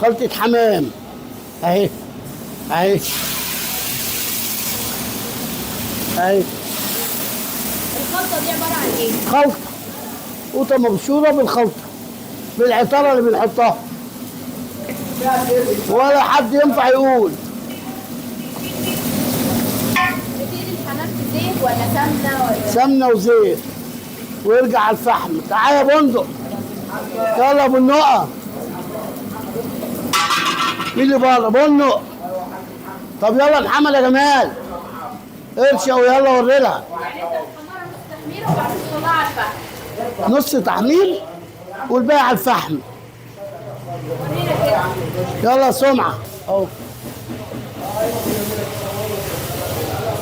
خلطة حمام اهي اهي اهي. الخلطه دي عباره عن ايه؟ خلطة قوطة مبشورة بالخلطة بالعطارة اللي بنحطها، ولا حد ينفع يقول. بتقلي الحمام في زيت ولا سمنه ولا؟ سمنة وزيت ويرجع على الفحم. تعالى يا بندق، يلا يا بندقة. مين اللي بره؟ بندق. طب يلا محمد يا جمال ارشق ويلا وري لها. يعني انت بتحمرها نص تحميره وبعدين تطلعها على الفحم. نص تحمير والباقي على الفحم. ورينا كده. يلا يا سمعة اهو.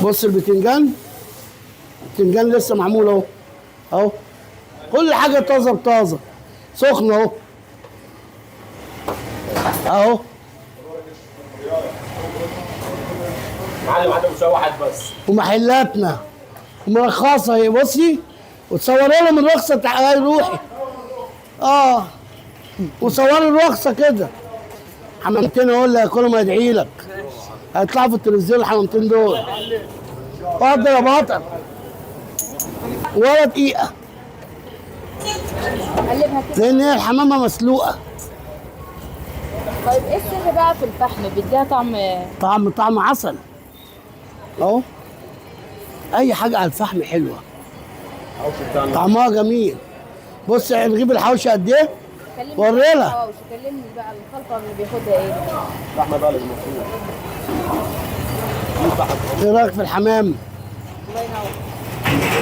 بص البتنجان، البتنجان لسه معمول اهو اهو. كل حاجة طازة بطازة سخنة اهو اهو. معلم عنده مشوحات بس. ومحلاتنا ومرخصة اهي بصي، وتصوري لهم الرخصة تعالي روحي اه، وصوري الرخصة كده. حمامتين اهو اللي هياكلوا ما يدعي لك، هيطلعوا في التلفزيون الحمامتين دول. اتفضل يا بطل ولا دقيقة، قلبها كده. لأن هي الحمامة مسلوقة. طيب ايه السر بقى في الفحم بيديها طعم؟ طعم عسل اهو. أي حاجة على الفحم حلوة، طعمها جميل. بص نجيب الحوشة قد إيه؟ كلمني وري بقى لها. الحواوشي، كلمني بقى الخلطه اللي بياخدها ايه؟ لحمه بلد المفروض. إيه رأيك في الحمام؟ الله ينور.